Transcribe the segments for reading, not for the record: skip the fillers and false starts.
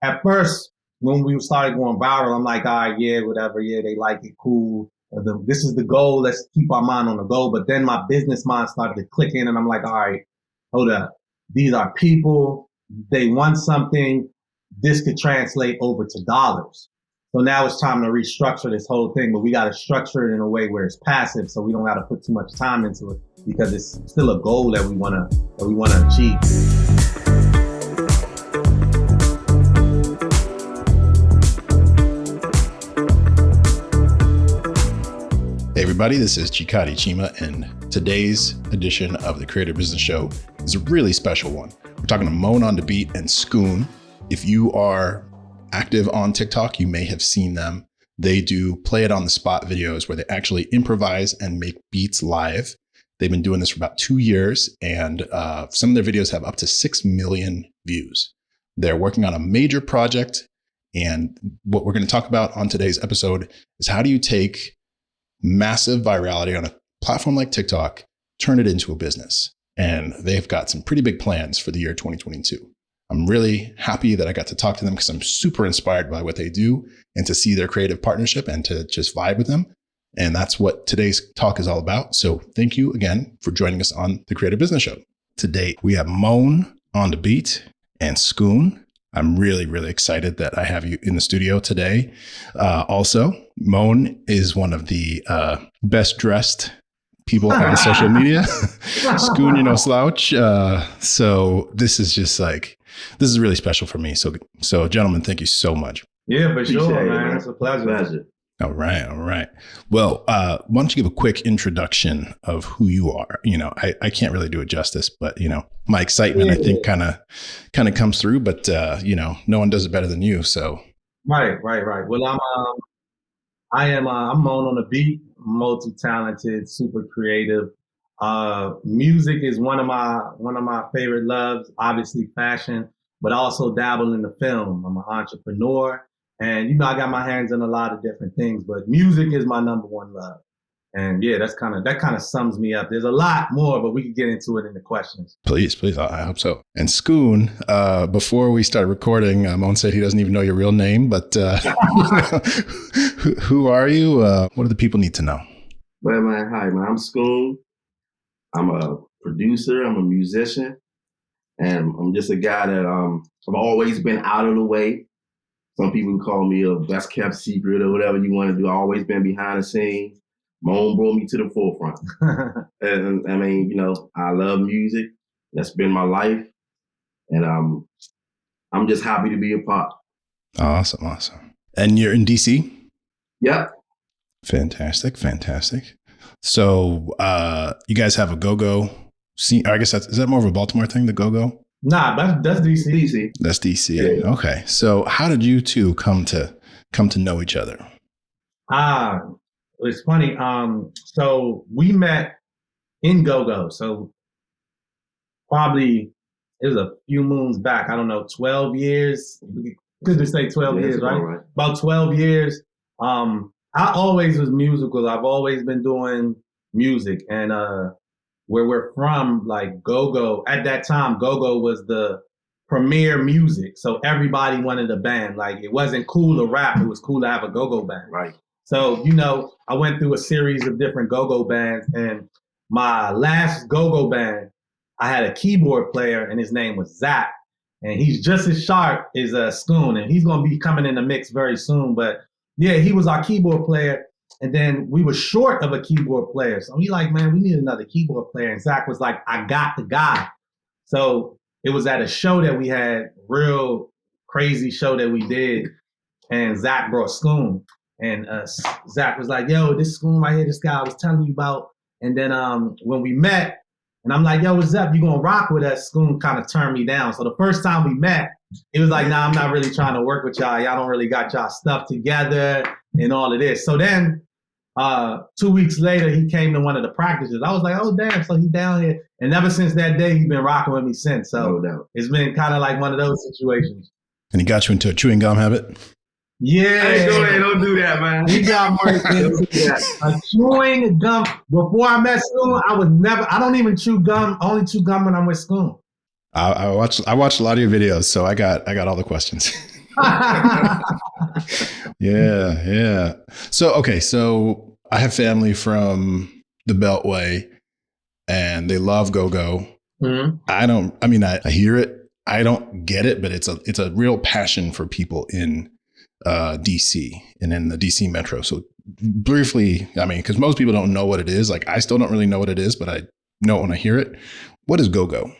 at first, when we started going viral, I'm like, all right, yeah, whatever. Yeah, they like it. Cool. This is the goal. Let's keep our mind on the goal. But then my business mind started to click in and I'm like, all right, hold up. These are people. They want something. This could translate over to dollars. So now it's time to restructure this whole thing, but we got to structure it in a way where it's passive, so we don't got to put too much time into it because it's still a goal that we want to achieve. Hey everybody, this is Chikodi Chima, and today's edition of the Creative Business Show is a really special one. We're talking to Mone On Da Beat and Scoon. If you are active on TikTok, you may have seen them. They do play it on the spot videos where they actually improvise and make beats live. They've been doing this for about 2 years, and some of their videos have up to 6 million views. They're working on a major project, and what we're going to talk about on today's episode is how do you take massive virality on a platform like TikTok, turn it into a business. And they've got some pretty big plans for the year 2022. I'm really happy that I got to talk to them because I'm super inspired by what they do and to see their creative partnership and to just vibe with them. And that's what today's talk is all about. So thank you again for joining us on the Creative Business Show. Today, we have Mone On Da Beat and Scoon. I'm really, really excited that I have you in the studio today. Also, Mone is one of the best dressed people on social media. Scoon, you know, slouch. So this is just this is really special for me. So gentlemen, thank you so much. Yeah, for sure, man. It's a pleasure. All right. Well, why don't you give a quick introduction of who you are? You know, I can't really do it justice, but you know, my excitement, I think kind of comes through, but you know, no one does it better than you. So. Right. Well, I'm Mone On Da Beat, multi-talented, super creative. Music is one of my favorite loves, obviously fashion, but also dabble in the film. I'm an entrepreneur. And, you know, I got my hands in a lot of different things, but music is my number one love. And yeah, that kind of sums me up. There's a lot more, but we can get into it in the questions. Please. I hope so. And Scoon, before we started recording, Mone said he doesn't even know your real name, but who are you? What do the people need to know? Well, man, hi, man. I'm Scoon. I'm a producer. I'm a musician. And I'm just a guy that I've always been out of the way. Some people call me a best kept secret or whatever you want to do. I've always been behind the scenes. Mone brought me to the forefront. And I mean, you know, I love music. That's been my life. And I'm just happy to be a part. Awesome. And you're in DC? Yep. Fantastic. So you guys have a go-go scene. I guess is that more of a Baltimore thing, the go-go? Nah, that's DC. That's DC. Yeah. Okay. So how did you two come to know each other? It's funny. So we met in go-go. So probably it was a few moons back. I don't know, 12 years. Could just say 12 years, right? About 12 years. I always was musical. I've always been doing music, and where we're from, like go-go, at that time, go-go was the premier music. So everybody wanted a band. Like it wasn't cool to rap. It was cool to have a go-go band. Right. So, you know, I went through a series of different go-go bands, and my last go-go band, I had a keyboard player and his name was Zach. And he's just as sharp as Scoon, and he's going to be coming in the mix very soon. But yeah, he was our keyboard player. And then we were short of a keyboard player. So we like, man, we need another keyboard player. And Zach was like, I got the guy. So it was at a show that we had, real crazy show that we did. And Zach brought Scoon. And Zach was like, yo, this Scoon right here, this guy I was telling you about. And then when we met, and I'm like, yo, what's up? You gonna rock with us? Scoon kind of turned me down. So the first time we met, it was like, nah, I'm not really trying to work with y'all. Y'all don't really got y'all stuff together and all of this. So then 2 weeks later, he came to one of the practices. I was like, oh, damn, so he down here. And ever since that day, he's been rocking with me since. So it's been kind of like one of those situations. And he got you into a chewing gum habit? Yeah. Hey, go ahead, don't do that, man. He got more a chewing gum. Before I met Scoon, I don't even chew gum. I only chew gum when I'm with Scoon. I watched a lot of your videos, so I got all the questions. Yeah. So, okay. So I have family from the Beltway and they love go-go. Mhm. I hear it. I don't get it, but it's a real passion for people in DC and in the DC metro. So briefly, because most people don't know what it is. Like I still don't really know what it is, but I know it when I hear it. What is go-go?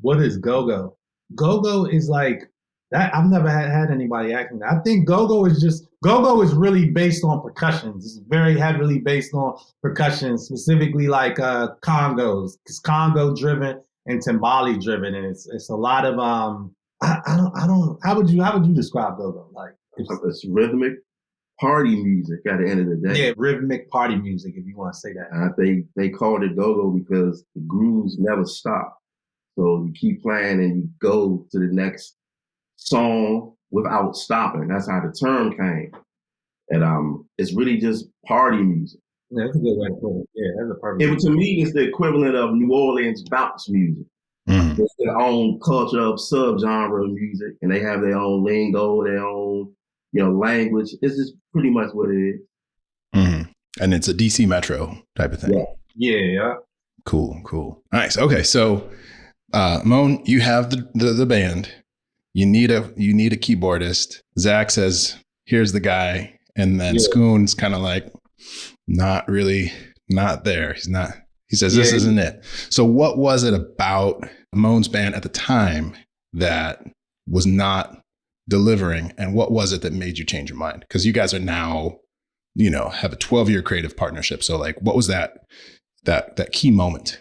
What is go-go? Go-go is like that. I've never had anybody ask me that. I think go-go is really based on percussions. It's very heavily based on percussion, specifically like congos. It's Congo driven and timbali driven, and it's a lot of I don't how would you describe go-go? Like It's rhythmic party music at the end of the day. yeah, rhythmic party music, if you want to say that. They called it go-go because the grooves never stop. So you keep playing and you go to the next song without stopping. That's how the term came. And it's really just party music. Yeah, that's a good way to put it. Yeah, that's a perfect. To me, it's the equivalent of New Orleans bounce music. Mm. It's their own culture of subgenre of music, and they have their own lingo, their own language. It's just pretty much what it is. Mm. And it's a DC metro type of thing. Yeah. Cool. Nice. Okay, so Mone, you have the band. You need a keyboardist. Zach says, "Here's the guy," and then Scoon's kind of like, not there. He's not. He says, "This isn't it." So, what was it about Mone's band at the time that was not delivering, and what was it that made you change your mind? Because you guys are now, have a 12-year creative partnership. So, like, what was that key moment?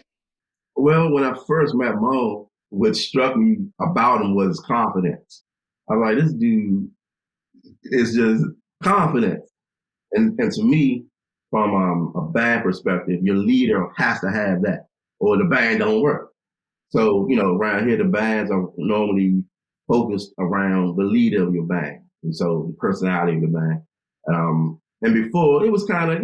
Well, when I first met Mo, what struck me about him was confidence. I was like, this dude is just confident. And to me, from a band perspective, your leader has to have that, or the band don't work. So, around here, the bands are normally focused around the leader of your band. And so the personality of the band. And before, it was kind of,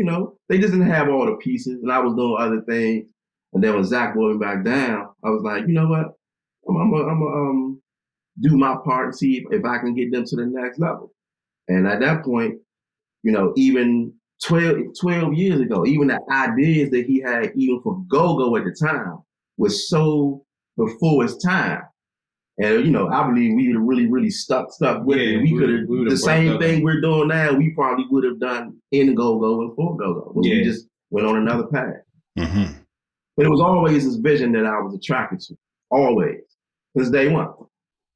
they just didn't have all the pieces, and I was doing other things. And then when Zach brought me back down, I was like, you know what? I'm gonna do my part and see if I can get them to the next level. And at that point, even 12 years ago, even the ideas that he had, even for go-go at the time, was so before its time. And, I believe we would have really, really stuck with it. We could have, the same thing we're doing now, we probably would have done in go-go and for go-go. But we just went on another path. Mm-hmm. But it was always this vision that I was attracted to, always, since day one.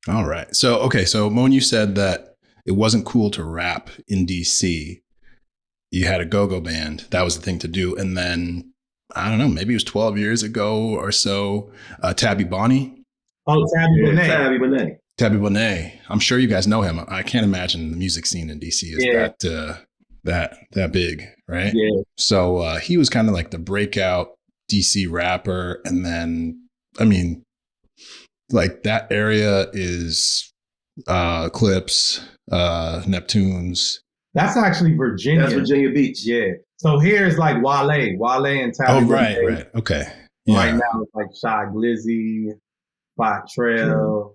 All right. So Mone, you said that it wasn't cool to rap in DC. You had a go-go band. That was the thing to do. And then, I don't know, maybe it was 12 years ago or so, Tabby Bonnie. Oh, Tabby Bonet. I'm sure you guys know him. I can't imagine the music scene in DC is that big, right? Yeah. So he was kind of like the breakout DC rapper. And then, like that area is Clips, Neptunes. That's actually Virginia. That's Virginia Beach. Yeah. So here's like Wale and Tabby. Oh, right. Okay. Yeah. Right now it's like Shy Glizzy, Spot Trail,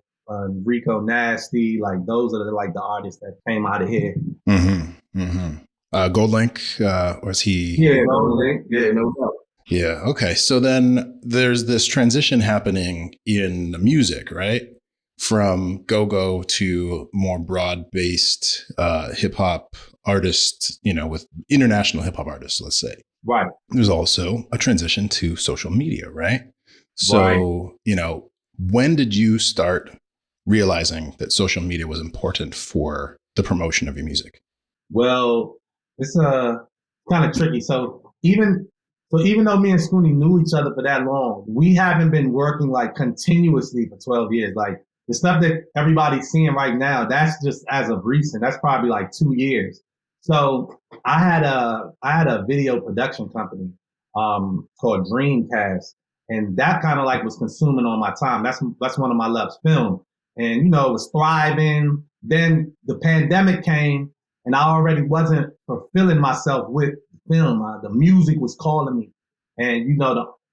Rico Nasty. Like those are the artists that came out of here. Mm-hmm. Mm-hmm. Gold Link, or is he? Yeah, Gold Link. Yeah, no doubt. Yeah. Okay. So then there's this transition happening in music, right? From go-go to more broad-based hip hop artists, with international hip hop artists, let's say. Right. There's also a transition to social media, right? So, when did you start realizing that social media was important for the promotion of your music? Well, it's kind of tricky. So even though me and Scooney knew each other for that long, we haven't been working like continuously for 12 years. Like the stuff that everybody's seeing right now, that's just as of recent. That's probably like 2 years. So I had a video production company called Dreamcast, and that kind of like was consuming all my time. That's one of my loves, film, and it was thriving. Then the pandemic came, and I already wasn't fulfilling myself with film. The music was calling me, and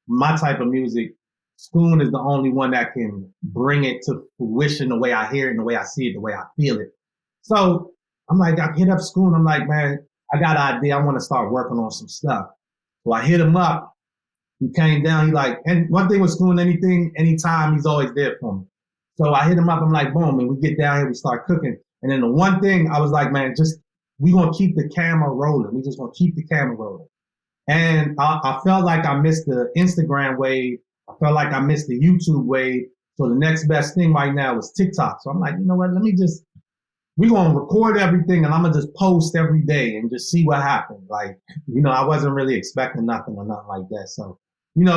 my type of music Spoon is the only one that can bring it to fruition the way I hear it and the way I see it, the way I feel it. So I'm like, I hit up Spoon. I'm like, man, I got an idea. I want to start working on some stuff. So I hit him up. He came down. He like, and one thing with Spoon, anytime, he's always there for me. So I hit him up. I'm like, boom, and we get down here, we start cooking. And then the one thing I was like, man, we gonna keep the camera rolling. We just gonna keep the camera rolling. And I felt like I missed the Instagram wave. I felt like I missed the YouTube wave. So the next best thing right now is TikTok. So I'm like, you know what? We're going to record everything and I'm going to just post every day and just see what happens. Like, I wasn't really expecting nothing or nothing like that. So,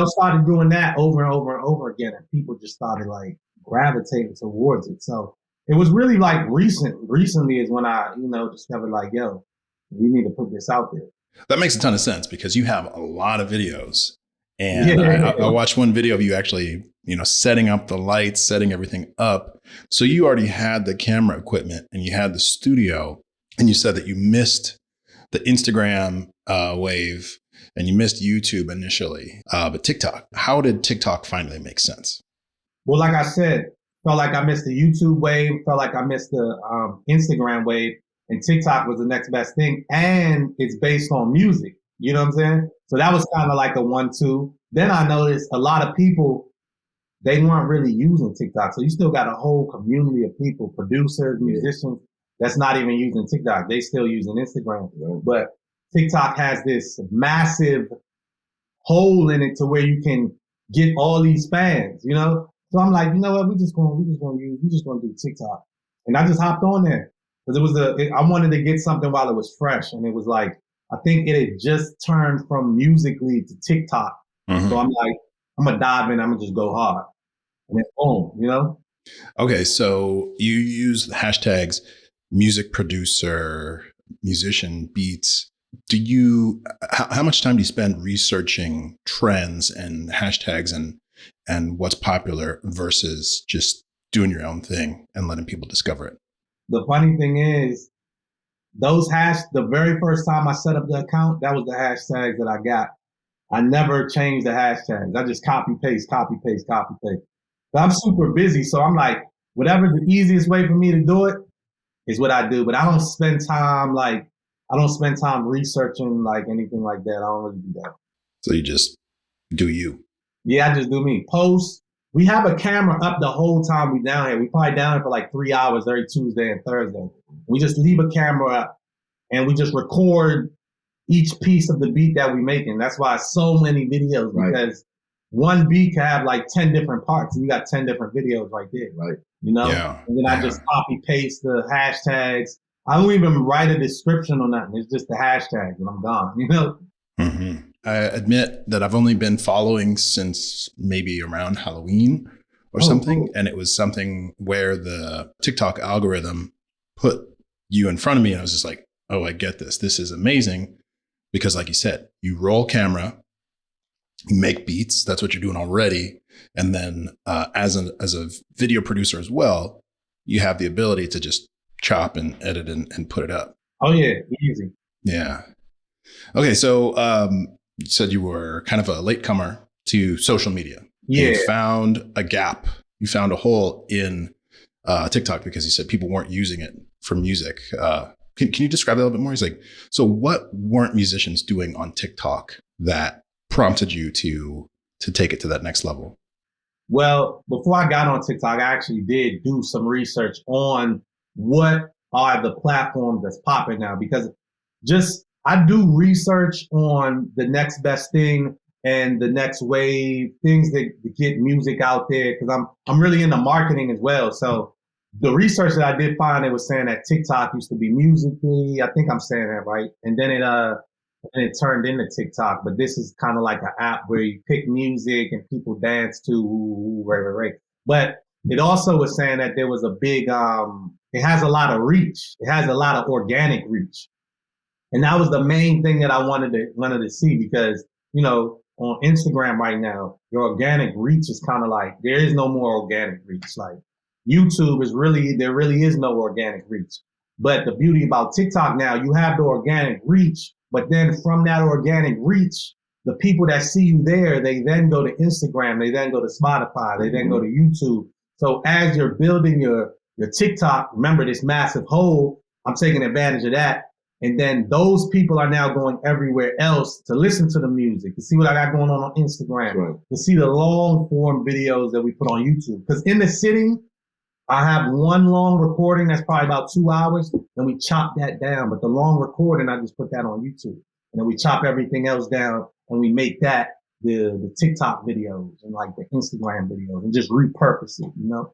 started doing that over and over and over again. And people just started like gravitating towards it. So it was really like recently is when I, discovered like, yo, we need to put this out there. That makes a ton of sense because you have a lot of videos. And I watched one video of you actually, setting up the lights, setting everything up. So you already had the camera equipment and you had the studio, and you said that you missed the Instagram wave and you missed YouTube initially. But TikTok, how did TikTok finally make sense? Well, like I said, felt like I missed the YouTube wave, felt like I missed the Instagram wave, and TikTok was the next best thing. And it's based on music. You know what I'm saying? So that was kind of like a 1-2. Then I noticed a lot of people, they weren't really using TikTok. So you still got a whole community of people, producers, musicians, that's not even using TikTok. They still using Instagram. Right. But TikTok has this massive hole in it to where you can get all these fans, So I'm like, you know what? We're just gonna do TikTok. And I just hopped on there. Because I wanted to get something while it was fresh. And it was like, I think it had just turned from Musical.ly to TikTok. Mm-hmm. So I'm like, I'm going to dive in. I'm going to just go hard. And then boom, Okay. So you use the hashtags music producer, musician, beats. How much time do you spend researching trends and hashtags and what's popular versus just doing your own thing and letting people discover it? The funny thing is, the very first time I set up the account, that was the hashtags that I got. I never changed the hashtags. I just copy, paste. But I'm super busy. So I'm like, whatever's the easiest way for me to do it is what I do. But I don't spend time researching like anything like that. I don't really do that. So you just do you. Yeah, I just do me. Post. We have a camera up the whole time we down here. We probably down here for like 3 hours every Tuesday and Thursday. We just leave a camera up and we just record each piece of the beat that we making. That's why so many videos, because one beat can have like 10 different parts and you got 10 different videos right there. Right. Yeah. And then I just copy paste the hashtags. I don't even write a description or nothing. It's just the hashtags and I'm gone, Mm-hmm. I admit that I've only been following since maybe around Halloween or something. Cool. And it was something where the TikTok algorithm put you in front of me. And I was just like, oh, I get this. This is amazing. Because like you said, you roll camera, you make beats. That's what you're doing already. And then as a video producer as well, you have the ability to just chop and edit and put it up. Oh, yeah. Easy. Yeah. Okay. So you said you were kind of a latecomer to social media. Yeah. You found a gap. You found a hole in TikTok because you said people weren't using it for music. Can you describe that a little bit more? He's like, so what weren't musicians doing on TikTok that prompted you to take it to that next level? Well, before I got on TikTok, I actually did do some research on what are the platforms that's popping now, because I do research on the next best thing and the next wave, things that get music out there, because I'm really into marketing as well. So the research that I did find, it was saying that TikTok used to be Musical.ly. I think I'm saying that right. And then it turned into TikTok. But this is kind of like an app where you pick music and people dance to, right. But it also was saying that there was a big, it has a lot of reach. It has a lot of organic reach. And that was the main thing that I wanted to see, because, on Instagram right now, your organic reach is kind of like, there is no more organic reach. Like, YouTube there really is no organic reach. But the beauty about TikTok now, you have the organic reach, but then from that organic reach, the people that see you there, they then go to Instagram, they then go to Spotify, they then go to YouTube. So as you're building your TikTok, remember this massive hole, I'm taking advantage of that. And then those people are now going everywhere else to listen to the music, to see what I got going on Instagram, Right. to see the long form videos that we put on YouTube. Because in the sitting, I have one long recording that's probably about 2 hours, and we chop that down. But the long recording, I just put that on YouTube. And then we chop everything else down, and we make that the TikTok videos and like the Instagram videos and just repurpose it, you know?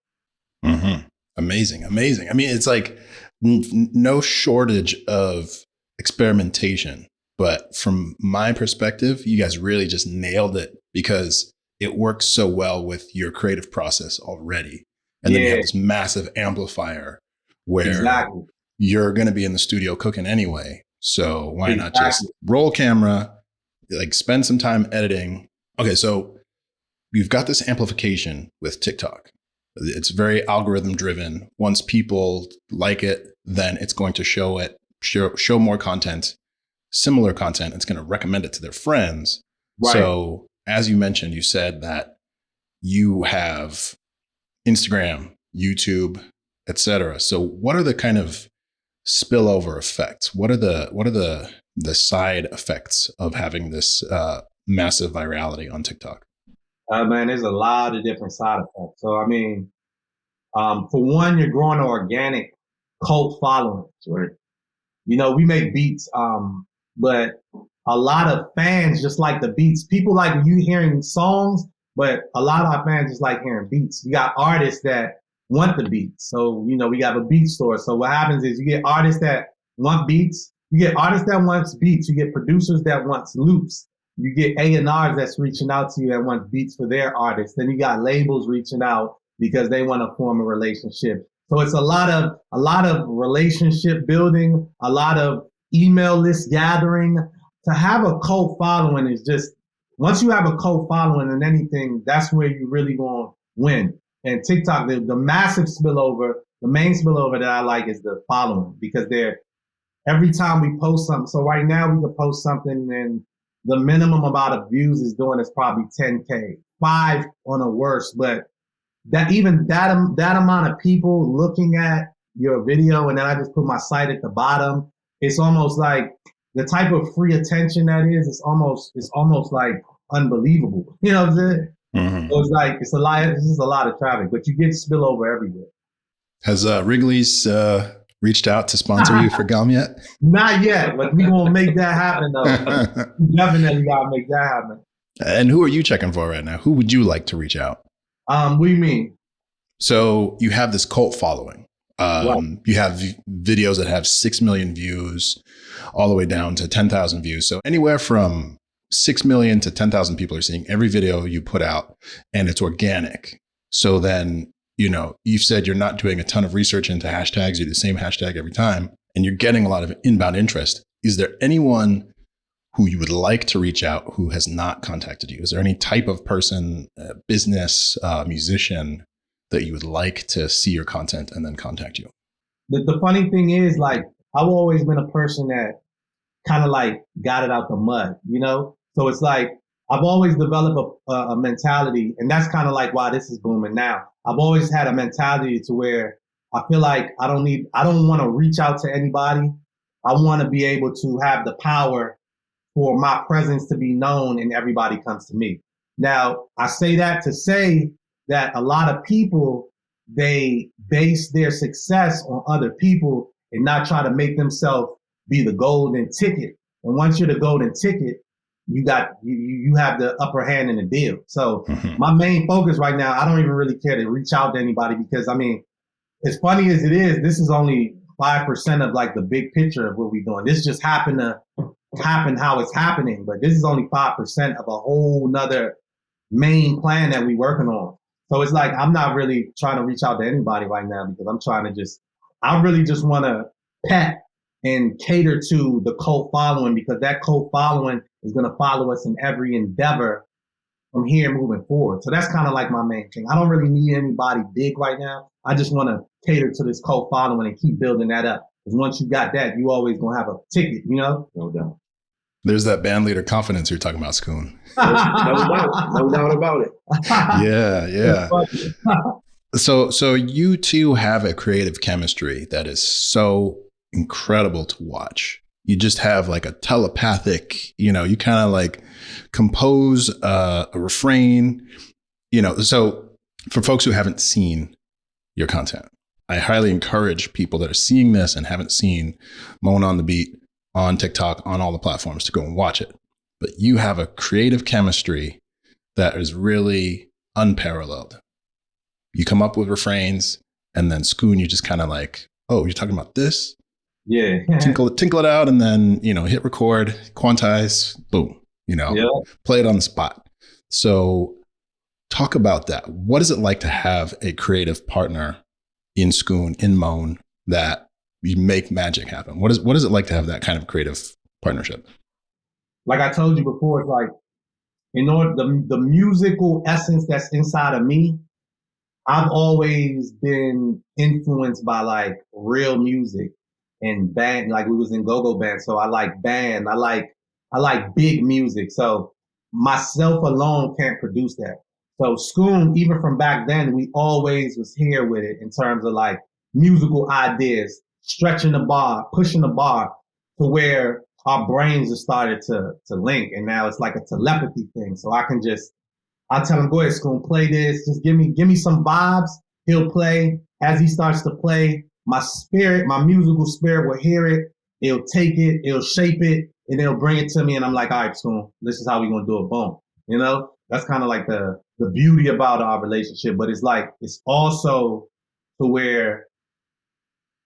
Mm-hmm. Amazing. Amazing. I mean, it's like no shortage of experimentation, but from my perspective, you guys really just nailed it because it works so well with your creative process already. And then you have this massive amplifier where you're going to be in the studio cooking anyway. So why not just roll camera, like spend some time editing. Okay. So you've got this amplification with TikTok. It's very algorithm driven. Once people like it, then it's going to show more content, similar content. It's going to recommend it to their friends. Right. So as you mentioned, you said that you have Instagram, YouTube, etc. So what are the kind of spillover effects? What are the side effects of having this massive virality on TikTok? Man, there's a lot of different side effects. So, I mean, for one, you're growing an organic cult following, right? You know, we make beats, but a lot of fans just like the beats. People like you hearing songs, but a lot of our fans just like hearing beats. You got artists that want the beats. So, you know, we got a beat store. So what happens is you get artists that want beats. You get artists that want beats. You get producers that want loops. You get A&Rs that's reaching out to you that want beats for their artists. Then you got labels reaching out because they want to form a relationship. So it's a lot of relationship building, a lot of email list gathering. To have a cult following is just, once you have a cult following in anything, that's where you really going to win. And TikTok, the massive spillover, the main spillover that I like is the following, because every time we post something, so right now we can post something and the minimum amount of views is doing is probably 10K, 5 on a worst, but that amount of people looking at your video, and then I just put my site at the bottom, it's almost like the type of free attention that is, it's almost like unbelievable. You know what I'm saying? Mm-hmm. So it's like, it's just a lot of traffic, but you get spillover everywhere. Has Wrigley's reached out to sponsor you for gum yet? Not yet, but we're going to make that happen though. Definitely got to make that happen. And who are you checking for right now? Who would you like to reach out? What do you mean? So you have this cult following. You have videos that have 6 million views all the way down to 10,000 views. So anywhere from 6 million to 10,000 people are seeing every video you put out, and it's organic. So then, you know, you've said you're not doing a ton of research into hashtags. You do the same hashtag every time, and you're getting a lot of inbound interest. Is there anyone who you would like to reach out who has not contacted you? Is there any type of person, business, musician that you would like to see your content and then contact you? The funny thing is, like, I've always been a person that kind of like got it out the mud, you know? So it's like, I've always developed a mentality, and that's kind of like why this is booming now. I've always had a mentality to where I feel like I don't want to reach out to anybody. I want to be able to have the power for my presence to be known and everybody comes to me. Now, I say that to say that a lot of people, they base their success on other people and not try to make themselves be the golden ticket. And once you're the golden ticket, you have the upper hand in the deal. So my main focus right now, I don't even really care to reach out to anybody because, I mean, as funny as it is, this is only 5% of like the big picture of what we're doing. This just happened to happen how it's happening, but this is only 5% of a whole nother main plan that we're working on. So it's like, I'm not really trying to reach out to anybody right now because I really just want to pet and cater to the cult following, because that cult following is going to follow us in every endeavor from here moving forward. So that's kind of like my main thing. I don't really need anybody big right now. I just want to cater to this cult following and keep building that up. Because once you got that, you always going to have a ticket, you know? No doubt. There's that band leader confidence you're talking about, Scoon. No doubt about it. Yeah. So you two have a creative chemistry that is so incredible to watch. You just have like a telepathic, you kind of like compose a refrain, So for folks who haven't seen your content, I highly encourage people that are seeing this and haven't seen Mone On Da Beat on TikTok, on all the platforms, to go and watch it. But you have a creative chemistry that is really unparalleled. You come up with refrains, and then Scoon, you just kind of like, oh, you're talking about this? Yeah. tinkle it out, and then, hit record, quantize, boom, play it on the spot. So talk about that. What is it like to have a creative partner in Scoon, in Mone, that you make magic happen? What is it like to have that kind of creative partnership? Like I told you before, it's like, in order, the musical essence that's inside of me, I've always been influenced by like real music and band. Like we was in go-go band, so I like band. I like big music. So myself alone can't produce that. So Scoon, even from back then, we always was here with it in terms of like musical ideas, stretching the bar, pushing the bar to where our brains have started to link, and now it's like a telepathy thing. So I'll tell him, go ahead, Scoon, play this. Just give me some vibes. He'll play. As he starts to play, my musical spirit will hear it. It'll take it, it'll shape it, and it'll bring it to me. And I'm like, all right, Scoon, this is how we're gonna do it. Boom. That's kind of like the beauty about our relationship. But it's also to where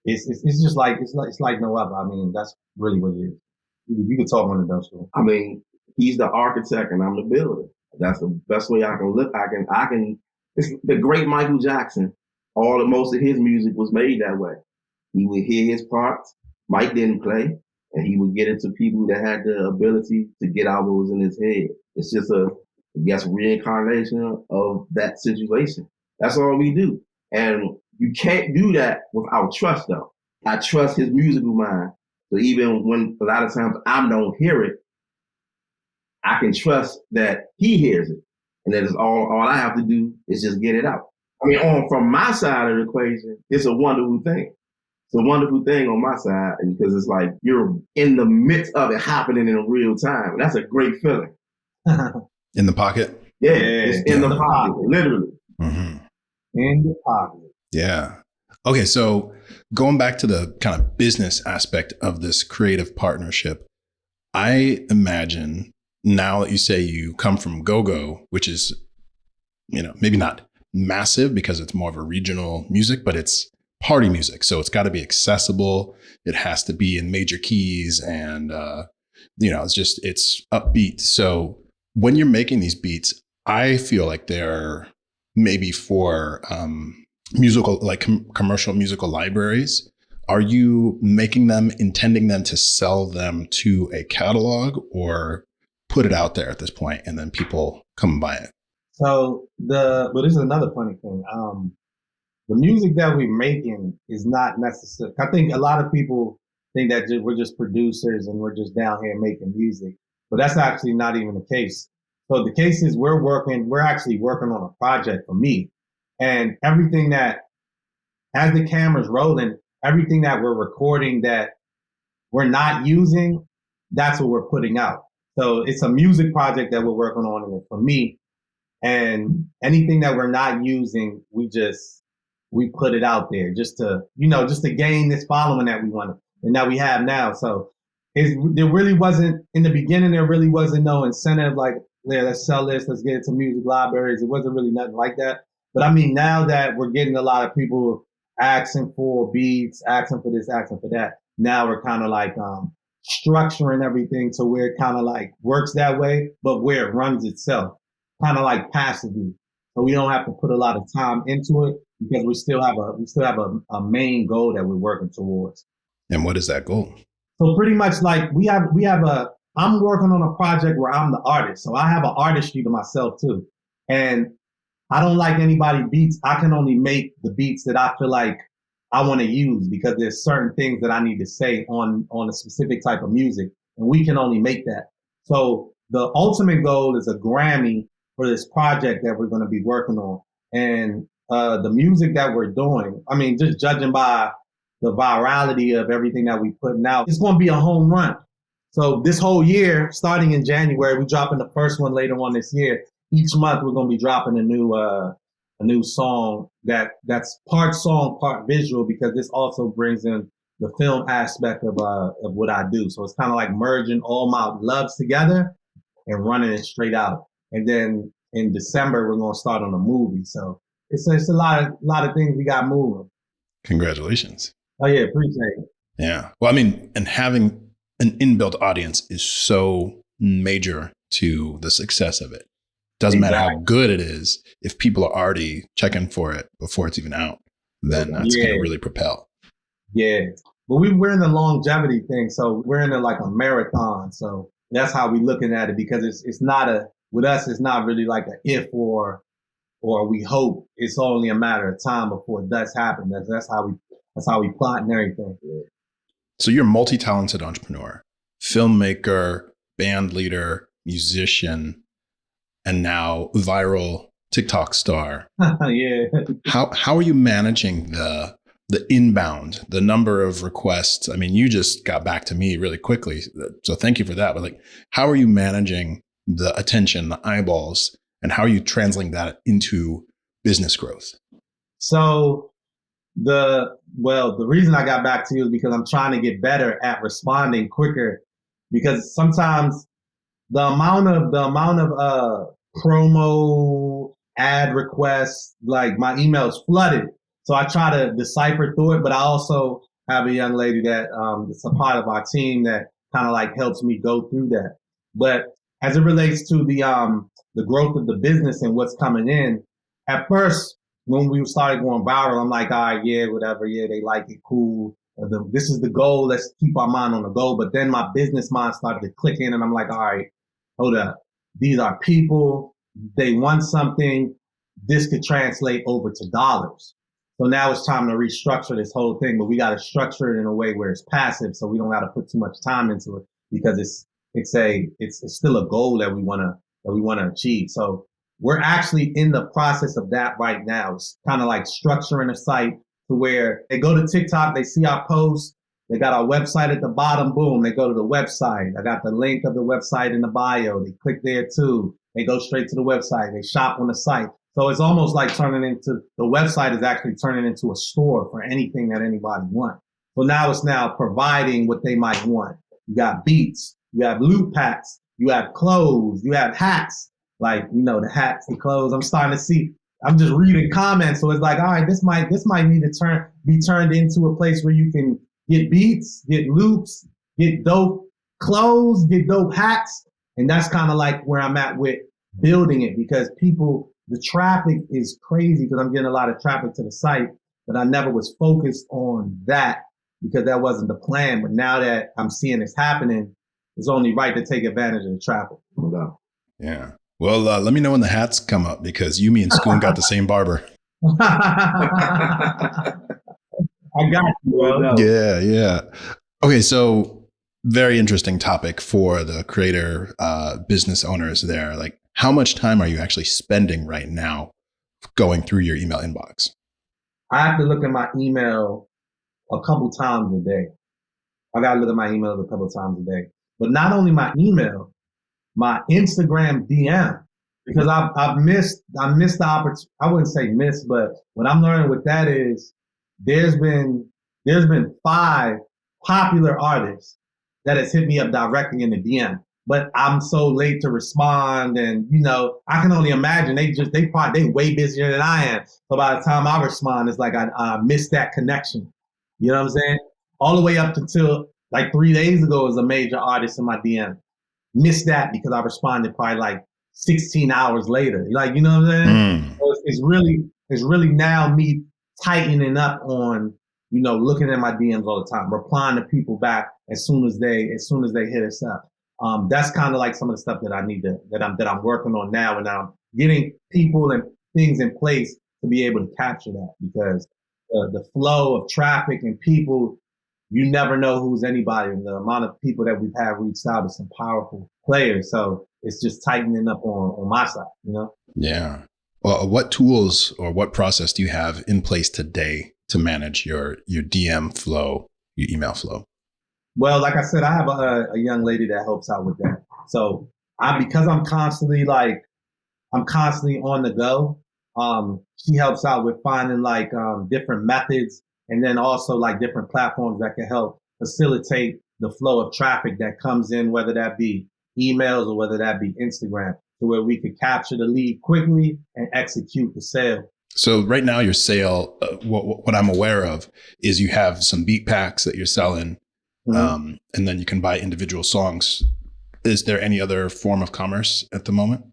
it's just like it's like no other. I mean, that's really what it is. You can talk on the dust. I mean, he's the architect and I'm the builder. That's the best way I can look. I can. It's the great Michael Jackson. Most of his music was made that way. He would hear his parts. Mike didn't play, and he would get it to people that had the ability to get out what was in his head. It's just reincarnation of that situation. That's all we do. And you can't do that without trust, though. I trust his musical mind. So even when a lot of times I don't hear it, I can trust that he hears it. And that is all I have to do is just get it out. I mean, from my side of the equation, it's a wonderful thing. It's a wonderful thing on my side because it's like you're in the midst of it happening in real time. That's a great feeling. In the pocket? Yeah, it's in the pocket, literally. Mm-hmm. In the pocket. Yeah. Okay, so going back to the kind of business aspect of this creative partnership, I imagine now that you say you come from go-go, which is, maybe not massive because it's more of a regional music, but it's party music. So it's got to be accessible. It has to be in major keys and, it's upbeat. So when you're making these beats, I feel like they're maybe for musical, like commercial musical libraries. Are you making them, intending them to sell them to a catalog or put it out there at this point and then people come and buy it? So but this is another funny thing. The music that we're making is not necessary. I think a lot of people think that we're just producers and we're just down here making music, but that's actually not even the case. So the case is we're actually working on a project for me, and everything that, as the camera's rolling, everything that we're recording that we're not using, that's what we're putting out. So it's a music project that we're working on for me, and anything that we're not using, we put it out there just to gain this following that we want and that we have now. So there really wasn't, in the beginning, there really wasn't no incentive like, yeah, let's sell this, let's get it to music libraries. It wasn't really nothing like that. But I mean, now that we're getting a lot of people asking for beats, asking for this, asking for that, now we're kind of like structuring everything to where it kind of like works that way, but where it runs itself, kind of like passively. So we don't have to put a lot of time into it because we still have a main goal that we're working towards. And what is that goal? So pretty much like I'm working on a project where I'm the artist. So I have an artistry to myself too. And I don't like anybody beats. I can only make the beats that I feel like I want to use because there's certain things that I need to say on a specific type of music. and we can only make that. So the ultimate goal is a Grammy for this project that we're going to be working on. And the music that we're doing, I mean, just judging by the virality of everything that we putting out, it's going to be a home run. So this whole year, starting in January, we're dropping the first one later on this year. Each month, we're going to be dropping a new song that's part song, part visual, because this also brings in the film aspect of what I do. So it's kind of like merging all my loves together and running it straight out. And then in December, we're going to start on a movie. So it's a lot of things we got moving. Congratulations. Oh yeah, appreciate it. Yeah. Well, I mean, and having an inbuilt audience is so major to the success of it. Doesn't matter how good it is. If people are already checking for it before it's even out, then that's going to really propel. Yeah. But we're in the longevity thing. So we're in like a marathon. So that's how we're looking at it, because it's not with us, it's not really like an if or we hope. It's only a matter of time before it does happen. That's how we plot and everything. Yeah. So you're a multi-talented entrepreneur, filmmaker, band leader, musician, and now viral TikTok star. Yeah. How are you managing the inbound, the number of requests? I mean, you just got back to me really quickly, so thank you for that. But like, how are you managing the attention, the eyeballs, and how are you translating that into business growth? So the reason I got back to you is because I'm trying to get better at responding quicker, because sometimes the amount of promo ad requests, like my email's flooded. So I try to decipher through it, but I also have a young lady that is a part of our team that kind of like helps me go through that. But as it relates to the growth of the business and what's coming in, at first when we started going viral, I'm like, all right, yeah, whatever, yeah, they like it, cool. This is the goal. Let's keep our mind on the goal. But then my business mind started to click in, and I'm like, all right, hold up. These are people. They want something. This could translate over to dollars. So now it's time to restructure this whole thing, but we got to structure it in a way where it's passive, so we don't got to put too much time into it, because it's still a goal that we want to achieve. So we're actually in the process of that right now. It's kind of like structuring a site to where they go to TikTok, they see our posts, they got our website at the bottom, boom, they go to the website. I got the link of the website in the bio. They click there too. They go straight to the website. They shop on the site. So it's almost like the website is actually turning into a store for anything that anybody wants. So now it's providing what they might want. You got beats, you have loot packs, you have clothes, you have hats, like, the hats, the clothes. I'm just reading comments. So it's like, all right, this might need to be turned into a place where you can get beats, get loops, get dope clothes, get dope hats. And that's kind of like where I'm at with building it, because the traffic is crazy, because I'm getting a lot of traffic to the site, but I never was focused on that because that wasn't the plan. But now that I'm seeing this happening, it's only right to take advantage of the traffic. Yeah. Well, let me know when the hats come up, because you, me, and Schoon got the same barber. I got you, bro. Yeah. Okay, so very interesting topic for the creator business owners there. Like, how much time are you actually spending right now going through your email inbox? I have to look at my email a couple times a day. I got to look at my emails a couple times a day. But not only my email, my Instagram DM, because I missed the opportunity. I wouldn't say missed, but what I'm learning with that is there's been 5 popular artists that has hit me up directly in the DM, but I'm so late to respond, and I can only imagine they way busier than I am. So by the time I respond, it's like I missed that connection. You know what I'm saying? All the way up until like 3 days ago was a major artist in my DM. Missed that because I responded probably like 16 hours later. Like, you know what I'm saying? So it's really now me tightening up on, looking at my DMs all the time, replying to people back as soon as they hit us up. That's kind of like some of the stuff that I need that I'm working on now, and I'm getting people and things in place to be able to capture that, because the flow of traffic and people you never know who's anybody. And the amount of people that we've had reached out is some powerful players. So it's just tightening up on my side, you know? Yeah. Well, what tools or what process do you have in place today to manage your DM flow, your email flow? Well, like I said, I have a young lady that helps out with that. So because I'm constantly on the go. She helps out with finding like different methods, and then also like different platforms that can help facilitate the flow of traffic that comes in, whether that be emails or whether that be Instagram, to where we could capture the lead quickly and execute the sale. So right now your sale, what I'm aware of is you have some beat packs that you're selling, and then you can buy individual songs. Is there any other form of commerce at the moment?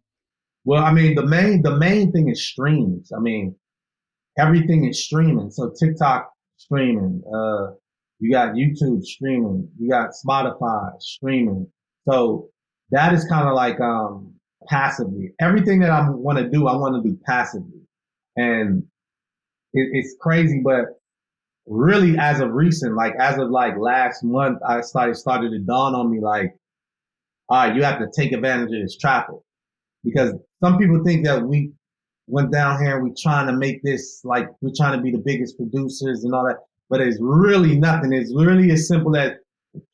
Well, I mean, the main thing is streams. I mean, everything is streaming. So TikTok streaming, you got YouTube streaming, you got Spotify streaming. So that is kind of like passively. Everything that I want to do passively. And it's crazy, but really as of recent, like as of like last month, I started to dawn on me like, all right, you have to take advantage of this traffic. Because some people think that we went down here and we're trying to make this, like we're trying to be the biggest producers and all that, but it's really nothing. It's really as simple as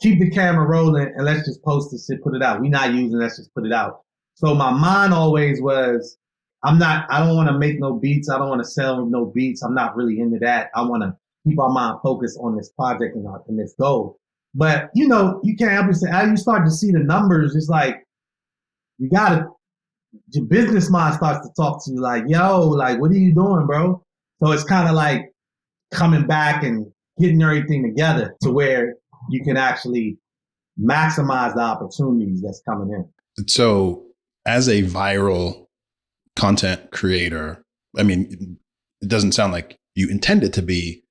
keep the camera rolling and let's just post this shit, put it out. We're not using, let's just put it out. So my mind always was, I don't want to make no beats. I don't want to sell no beats. I'm not really into that. I want to keep our mind focused on this project and this goal. But you know, you can't help yourself. As you start to see the numbers, it's like, your business mind starts to talk to you like, yo, like, what are you doing, bro? So it's kind of like coming back and getting everything together to where you can actually maximize the opportunities that's coming in. So as a viral content creator, I mean, it doesn't sound like you intend it to be,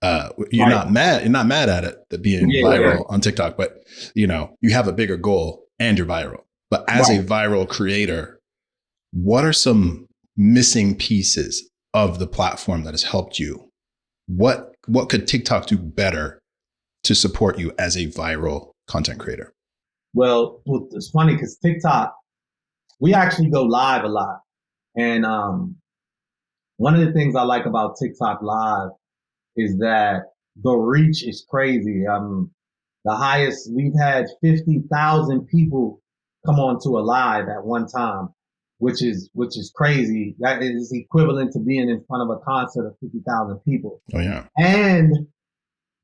you're Right. not mad at it, that being viral on TikTok, but you know, you have a bigger goal and you're viral. But as a viral creator, what are some missing pieces of the platform that has helped you? What could TikTok do better to support you as a viral content creator? Well, it's funny because TikTok, we actually go live a lot. And one of the things I like about TikTok Live is that the reach is crazy. The highest, we've had 50,000 people come on to a live at one time, which is crazy. That is equivalent to being in front of a concert of 50,000 people. Oh yeah. And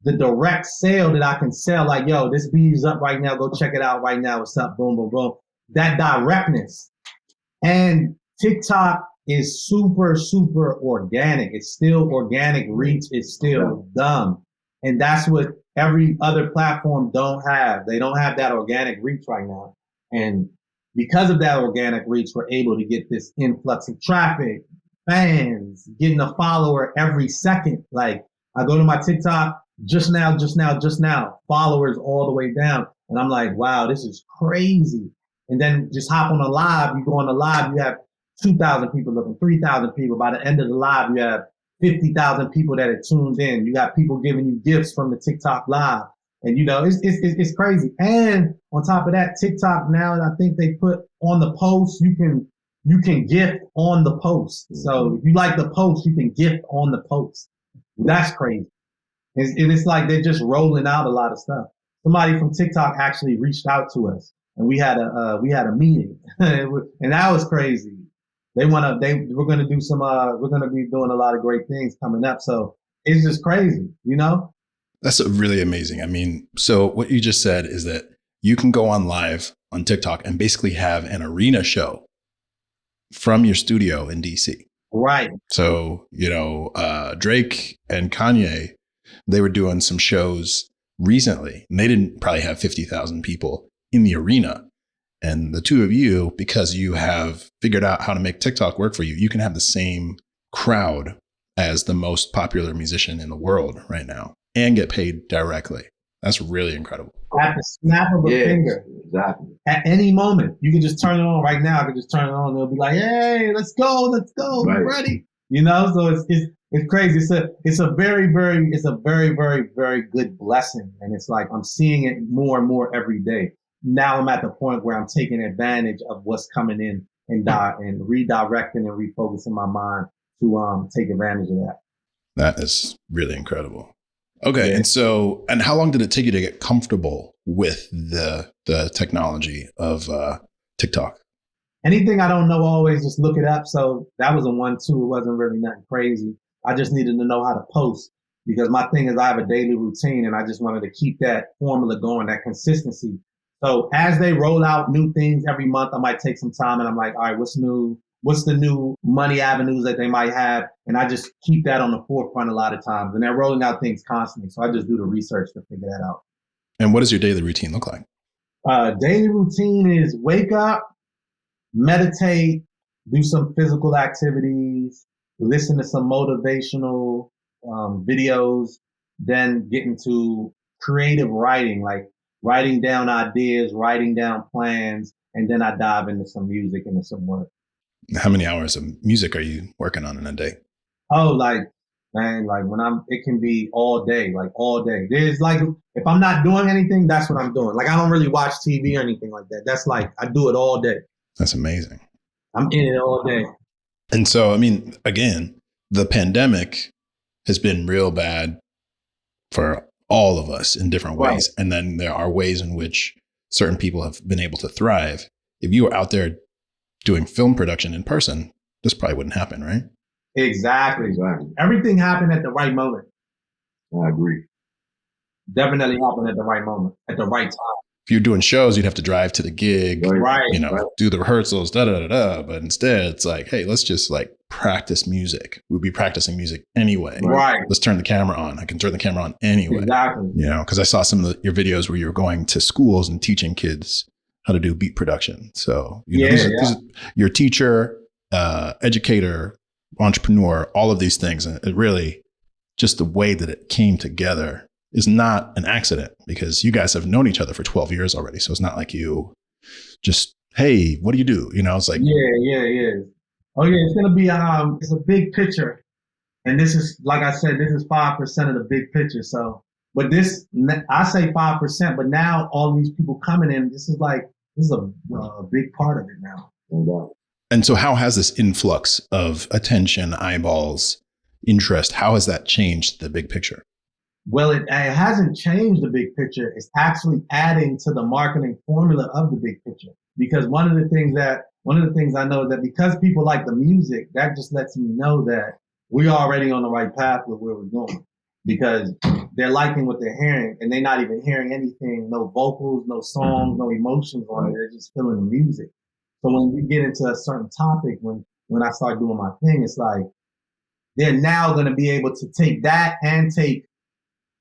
the direct sale that I can sell, like, yo, this beat is up right now. Go check it out right now. What's up? Boom, boom, boom. That directness. And TikTok is super, super organic. It's still organic reach. It's still dumb. And that's what every other platform don't have. They don't have that organic reach right now. And because of that organic reach, we're able to get this influx of traffic, fans, getting a follower every second. Like I go to my TikTok just now, followers all the way down. And I'm like, wow, this is crazy. And then just hop on a live. You go on a live, you have 2,000 people looking, 3,000 people. By the end of the live, you have 50,000 people that are tuned in. You got people giving you gifts from the TikTok live. And you know, it's crazy. And on top of that, TikTok now, I think they put on the post, you can gift on the post. So if you like the post, you can gift on the post. That's crazy. And it's like they're just rolling out a lot of stuff. Somebody from TikTok actually reached out to us, and we had a meeting, and that was crazy. We're gonna be doing a lot of great things coming up. So it's just crazy, you know? That's really amazing. I mean, so what you just said is that you can go on live on TikTok and basically have an arena show from your studio in DC. Right. So, you know, Drake and Kanye, they were doing some shows recently, and they didn't probably have 50,000 people in the arena. And the two of you, because you have figured out how to make TikTok work for you, you can have the same crowd as the most popular musician in the world right now and get paid directly. That's really incredible. At the snap of a finger. Exactly. At any moment. You can just turn it on right now. I can just turn it on and it'll be like, hey, let's go. Right. We're ready. You know, so It's crazy. It's a very, very, very good blessing. And it's like I'm seeing it more and more every day. Now I'm at the point where I'm taking advantage of what's coming in and redirecting and refocusing my mind to take advantage of that. That is really incredible. Okay. Yeah. And how long did it take you to get comfortable with the technology of TikTok? Anything I don't know, always just look it up. So that was a 1-2. It wasn't really nothing crazy. I just needed to know how to post because my thing is I have a daily routine and I just wanted to keep that formula going, that consistency. So as they roll out new things every month, I might take some time and I'm like, all right, what's new? What's the new money avenues that they might have? And I just keep that on the forefront a lot of times. And they're rolling out things constantly. So I just do the research to figure that out. And what does your daily routine look like? Daily routine is wake up, meditate, do some physical activities, listen to some motivational videos, then get into creative writing, like writing down ideas, writing down plans, and then I dive into some music, into some work. How many hours of music are you working on in a day? Oh, like, man, like it can be all day, like all day. There's like, if I'm not doing anything, that's what I'm doing. Like, I don't really watch TV or anything like that. That's like, I do it all day. That's amazing. I'm in it all day. And so, I mean, again, the pandemic has been real bad for all of us in different ways. Right. And then there are ways in which certain people have been able to thrive. If you were out there doing film production in person, this probably wouldn't happen, right? Exactly. Everything happened at the right moment. I agree. Definitely happened at the right moment, at the right time. If you're doing shows, you'd have to drive to the gig, right? Do the rehearsals, But instead, it's like, hey, let's just like practice music. We'll be practicing music anyway. Right. Let's turn the camera on. I can turn the camera on anyway. Exactly. Because I saw some of your videos where you were going to schools and teaching kids how to do beat production. So, these are your teacher, educator, entrepreneur, all of these things. And it really, just the way that it came together is not an accident because you guys have known each other for 12 years already. So it's not like you just, hey, what do you do? It's like, yeah. Oh yeah, it's going to be, it's a big picture. And this is, like I said, this is 5% of the big picture. So, but I say 5%, but now all these people coming in, this is a big part of it now. And so how has this influx of attention, eyeballs, interest, how has that changed the big picture? Well, it hasn't changed the big picture. It's actually adding to the marketing formula of the big picture. Because one of the things I know that because people like the music, that just lets me know that we're already on the right path with where we're going. Because they're liking what they're hearing and they're not even hearing anything, no vocals, no songs, no emotions on it. They're just feeling the music. So when we get into a certain topic, when I start doing my thing, it's like they're now going to be able to take that and take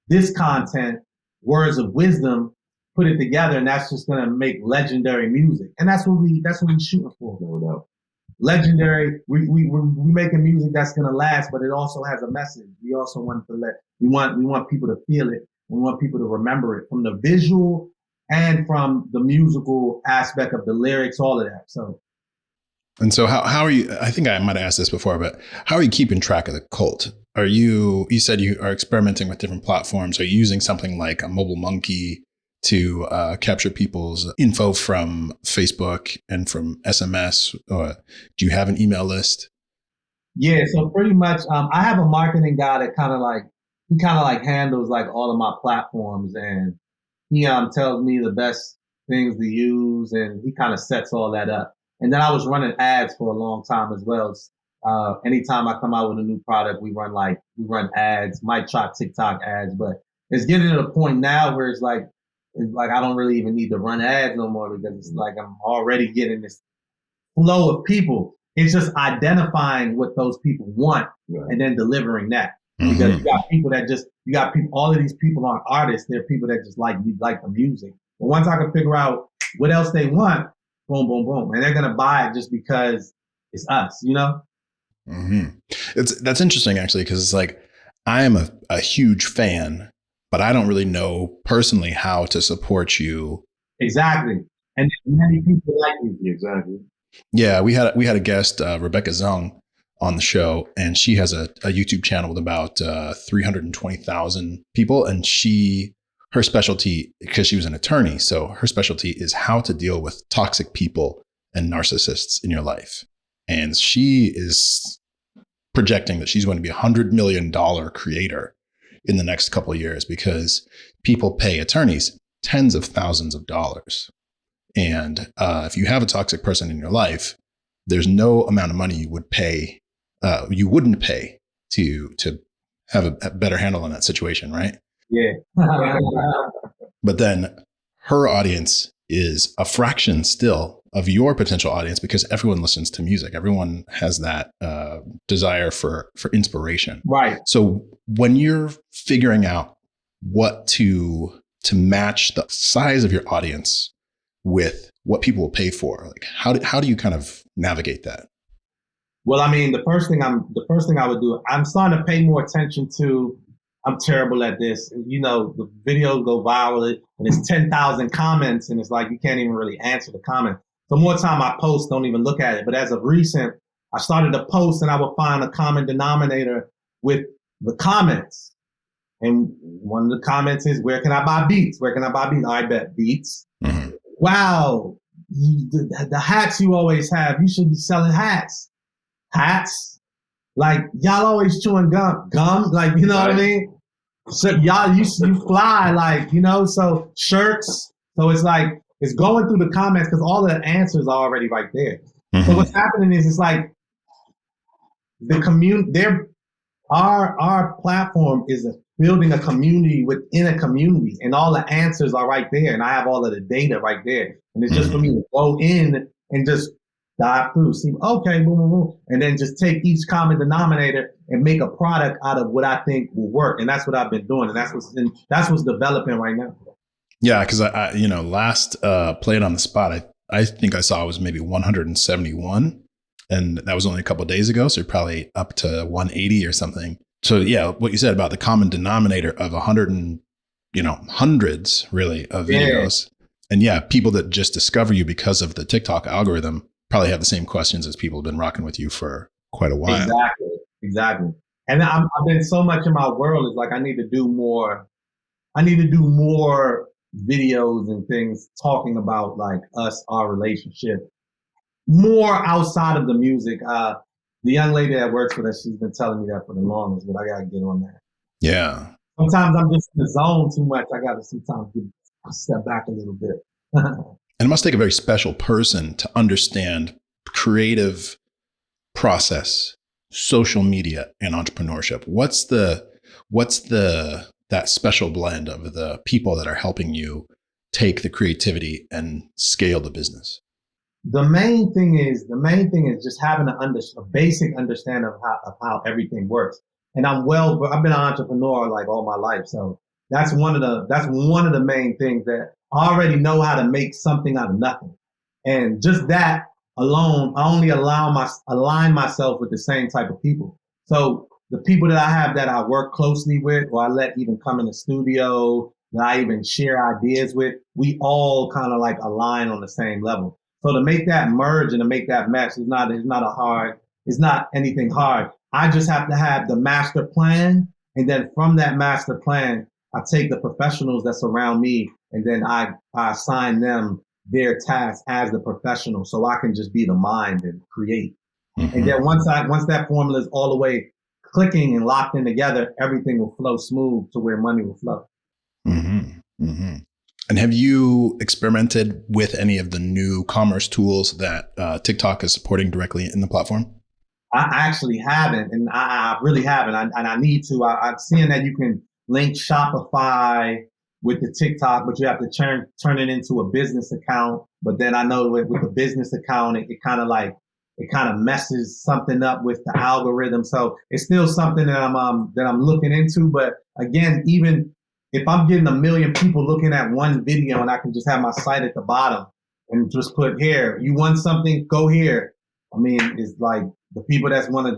this content, words of wisdom, put it together, and that's just gonna make legendary music. And that's what we're shooting for. No doubt. Legendary. We're making music that's gonna last, but it also has a message. We also we want people to feel it. We want people to remember it from the visual and from the musical aspect of the lyrics, all of that. And so how are you, I think I might have asked this before, but how are you keeping track of the cult? You said you are experimenting with different platforms. Are you using something like a mobile monkey to capture people's info from Facebook and from SMS? Or do you have an email list? Yeah, so pretty much, I have a marketing guy that kind of handles like all of my platforms, and he tells me the best things to use, and he kind of sets all that up. And then I was running ads for a long time as well. Anytime I come out with a new product, we run ads, might try TikTok ads, but it's getting to the point now where it's like I don't really even need to run ads no more because it's like I'm already getting this flow of people. It's just identifying what those people want and then delivering that. Because all of these people aren't artists. They're people that just like the music. But once I can figure out what else they want, boom, boom, boom. And they're going to buy it just because it's us, Mm-hmm. That's interesting, actually, because it's like I am a huge fan, but I don't really know personally how to support you. Exactly. And many people like you. Exactly. Yeah, we had a guest, Rebecca Zung, on the show, and she has a YouTube channel with about 320,000 people. And her specialty, because she was an attorney, so her specialty is how to deal with toxic people and narcissists in your life. And she is projecting that she's going to be $100 million creator in the next couple of years because people pay attorneys tens of thousands of dollars. And if you have a toxic person in your life, there's no amount of money you wouldn't pay to have a better handle on that situation, right? Yeah. But then her audience is a fraction still of your potential audience because everyone listens to music. Everyone has that desire for inspiration. Right. So when you're figuring out what to match the size of your audience with what people will pay for, like how do you kind of navigate that? Well, I mean, the first thing I would do, I'm starting to pay more attention to. I'm terrible at this. You know, the videos go viral and it's 10,000 comments and it's like you can't even really answer the comment. So more time I post, don't even look at it. But as of recent, I started to post and I would find a common denominator with the comments. And one of the comments is, where can I buy beats? Where can I buy beats? I bet beats. Mm-hmm. Wow, the hats you always have, you should be selling hats. Hats? Like, y'all always chewing gum, like, you know what I mean? So y'all, you fly, like, you know, so shirts. So it's like, it's going through the comments because all the answers are already right there. Mm-hmm. So what's happening is it's like the community, our platform is building a community within a community and all the answers are right there. And I have all of the data right there. And it's just for me to go in and just dive through, see, okay, boom, boom, boom. And then just take each common denominator and make a product out of what I think will work. And that's what I've been doing. And that's what's developing right now. Yeah. Cause I last Play It on the Spot, I think I saw it was maybe 171. And that was only a couple of days ago. So you're probably up to 180 or something. So yeah, what you said about the common denominator of 100 and, hundreds really of videos. Yeah. And yeah, people that just discover you because of the TikTok algorithm probably have the same questions as people have been rocking with you for quite a while. Exactly. And I've been so much in my world, it's like I need to do more videos and things talking about like us, our relationship, more outside of the music. The young lady that works with us, she's been telling me that for the longest, but I gotta get on that. Yeah. Sometimes I'm just in the zone too much. I gotta sometimes step back a little bit. And it must take a very special person to understand creative process, social media, and entrepreneurship. What's that special blend of the people that are helping you take the creativity and scale the business? The main thing is just having a basic understanding of how everything works. And I've been an entrepreneur like all my life, so that's one of the main things that I already know how to make something out of nothing. And just that alone, I only align myself with the same type of people. So the people that I have that I work closely with, or I let even come in the studio, that I even share ideas with, we all kind of like align on the same level. So to make that merge and to make that mesh it's not anything hard. I just have to have the master plan. And then from that master plan, I take the professionals that surround me and then I assign them their tasks as the professional so I can just be the mind and create. Mm-hmm. And then once that formula is all the way clicking and locked in together, everything will flow smooth to where money will flow. Mm-hmm. Mm-hmm. And have you experimented with any of the new commerce tools that TikTok is supporting directly in the platform? I actually haven't, and I really haven't, and I need to. I've seen that you can link Shopify with the TikTok, but you have to turn it into a business account. But then I know with the business account, it kind of messes something up with the algorithm. So it's still something that I'm looking into. But again, even if I'm getting 1 million people looking at one video and I can just have my site at the bottom and just put here, you want something, go here. I mean, it's like the people that want to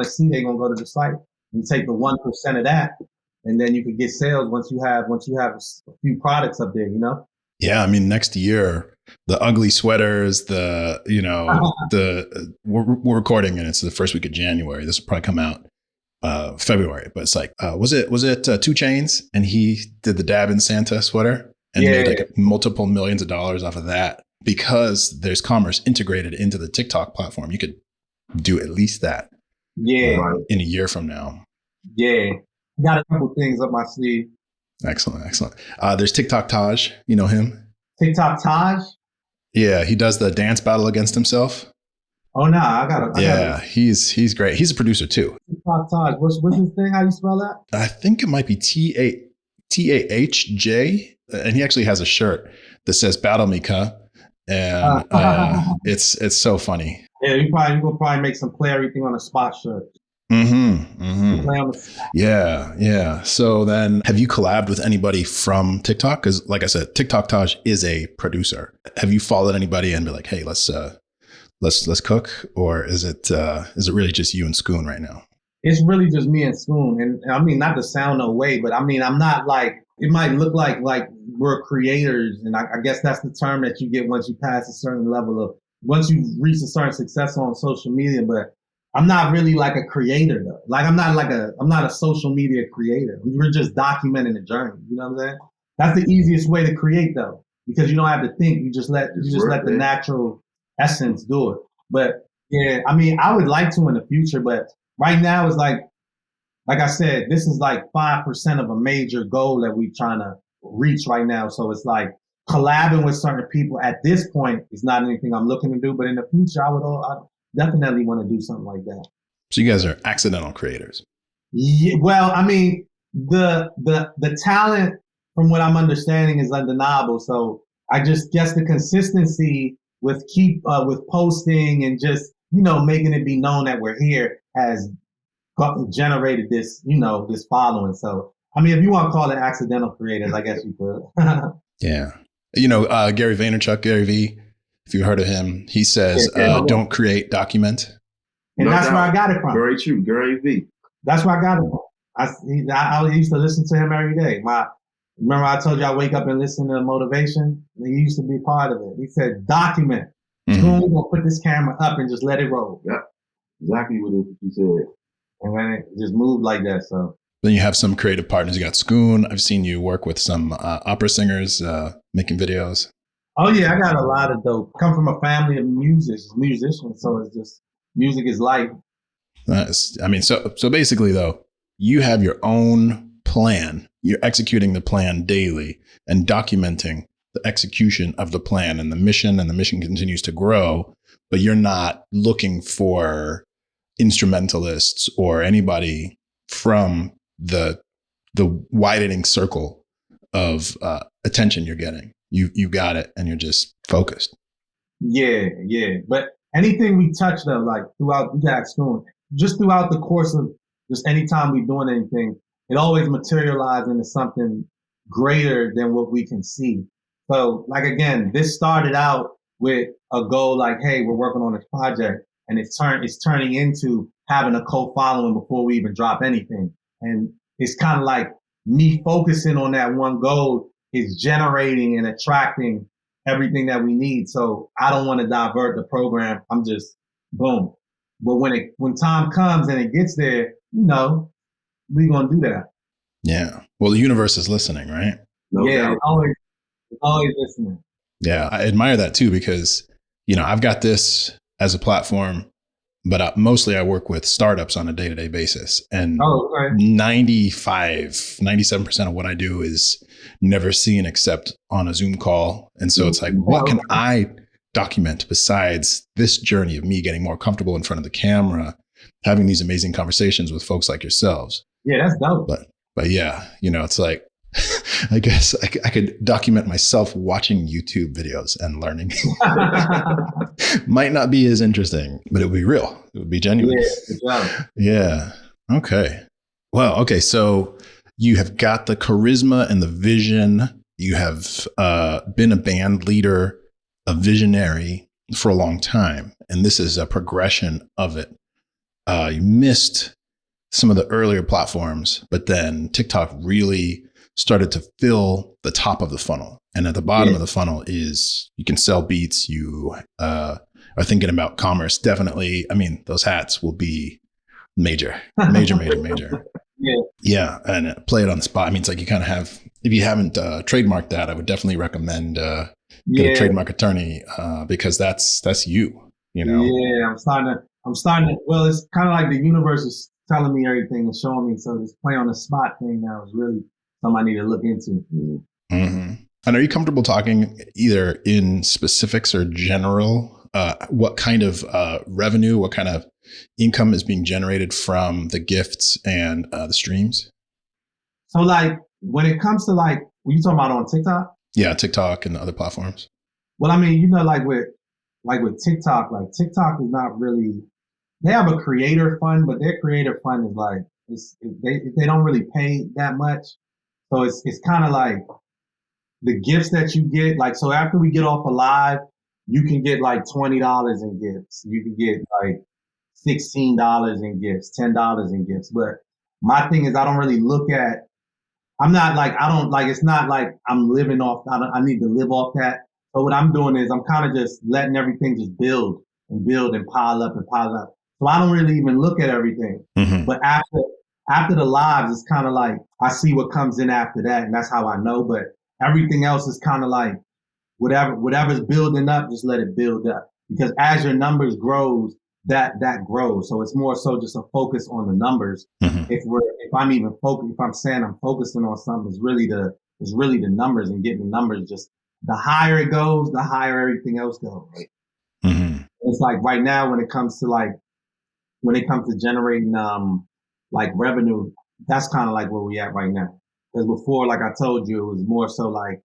see, they're gonna go to the site and take the 1% of that, and then you can get sales once you have a few products up there, Yeah, I mean, next year, the ugly sweaters, we're recording and it's the first week of January. This will probably come out February, but it's like, was it 2 Chains, and he did the Dab in Santa sweater and made like multiple millions of dollars off of that because there's commerce integrated into the TikTok platform. You could do at least that. Yeah. In a year from now. Yeah. Got a couple things up my sleeve. Excellent. There's TikTok Taj. You know him? TikTok Taj? Yeah, he does the dance battle against himself. Oh no, I got he's great. He's a producer too. TikTok Taj. What's his thing? How you spell that? I think it might be TAHJ, and he actually has a shirt that says "Battle Me, Ka," and it's so funny. Yeah, you will probably make some play everything on a spot shirt. Yeah. So then, have you collabed with anybody from TikTok? Because, like I said, TikTok Taj is a producer. Have you followed anybody and be like, "Hey, let's cook," or is it really just you and Scoon right now? It's really just me and Scoon, and I mean, not to sound no way, but I mean, I'm not like, it might look like we're creators, and I guess that's the term that you get once you pass a certain level of, once you reach a certain success on social media, but I'm not really like a creator though. Like I'm not a social media creator. We're just documenting the journey. You know what I'm saying? That's the easiest way to create though, because you don't have to think. You just let the natural essence do it. But yeah, I mean, I would like to in the future, but right now it's like I said, this is like 5% of a major goal that we're trying to reach right now. So it's like collabing with certain people at this point is not anything I'm looking to do, but in the future, I definitely want to do something like that. So you guys are accidental creators. Yeah, well, I mean, the talent, from what I'm understanding, is undeniable. So I just guess the consistency with posting and just, making it be known that we're here has generated this, this following. So, I mean, if you want to call it accidental creators, I guess you could. Yeah. Gary Vaynerchuk, Gary V, if you heard of him, he says, don't create, document. And that's where I got it from. Very true. Gary V. That's where I got it from. I used to listen to him every day. Remember I told you I wake up and listen to motivation? He used to be part of it. He said, document. Mm-hmm. We're going to put this camera up and just let it roll. Yep. Exactly what you said. And then it just moved like that. So then you have some creative partners. You got Scoon. I've seen you work with some opera singers making videos. Oh yeah, I got a lot of dope. Come from a family of musicians, so it's just music is life. So basically though, you have your own plan. You're executing the plan daily and documenting the execution of the plan and the mission continues to grow, but you're not looking for instrumentalists or anybody from the widening circle of attention you're getting. You got it, and you're just focused. Yeah. But anything we touch though, like throughout the course of just anytime we're doing anything, it always materializes into something greater than what we can see. So like again, this started out with a goal like, hey, we're working on this project, and it's turning into having a cult following before we even drop anything. And it's kind of like me focusing on that one goal is generating and attracting everything that we need. So I don't want to divert the program. I'm just boom. But when time comes and it gets there, we're gonna do that. Yeah. Well, the universe is listening, right? It's always listening. Yeah, I admire that too, because I've got this as a platform, but mostly I work with startups on a day-to-day basis. And 97% of what I do is never seen except on a Zoom call. And so it's like, what can I document besides this journey of me getting more comfortable in front of the camera, having these amazing conversations with folks like yourselves? Yeah, that's dope. But yeah, it's like, I guess I could document myself watching YouTube videos and learning. Might not be as interesting, but it would be real. It would be genuine. Yeah, good job. Yeah. Okay. Well, okay. So you have got the charisma and the vision. You have been a band leader, a visionary for a long time. And this is a progression of it. You missed some of the earlier platforms, but then TikTok really started to fill the top of the funnel. And at the bottom of the funnel is you can sell beats. You are thinking about commerce. Definitely. I mean, those hats will be major. Yeah. And play it on the spot. I mean, it's like you kind of have, if you haven't trademarked that, I would definitely recommend get a trademark attorney because that's you, you know? Yeah, I'm starting to, well, it's kind of like the universe is telling me everything and showing me. So this play on the spot thing now is really something I need to look into. Mm-hmm. And are you comfortable talking either in specifics or general? What kind of revenue, what kind of income is being generated from the gifts and the streams? So like when it comes to like, what you talking about on TikTok? Yeah, TikTok and other platforms. Well, I mean, you know, like with TikTok, like TikTok is not really, they have a creator fund, but their creator fund is like, they don't really pay that much. So it's kind of like the gifts that you get. Like, so after we get off a live, you can get like $20 in gifts. You can get like $16 in gifts, $10 in gifts. But my thing is, I don't really look at, I'm not like, I don't like, it's not like I'm living off, I need to live off that. So what I'm doing is I'm kind of just letting everything just build and pile up and pile up. So I don't really even look at everything. Mm-hmm. But after the lives, it's kind of like I see what comes in after that, and that's how I know. But everything else is kind of like whatever's building up, just let it build up. Because as your numbers grows, that grows. So it's more so just a focus on the numbers. Mm-hmm. If I'm even focused, if I'm saying I'm focusing on something, it's really the numbers and getting the numbers. Just the higher it goes, the higher everything else goes. Mm-hmm. It's like right now when it comes to generating like revenue, that's kind of like where we at right now. Because before, like I told you, it was more so like,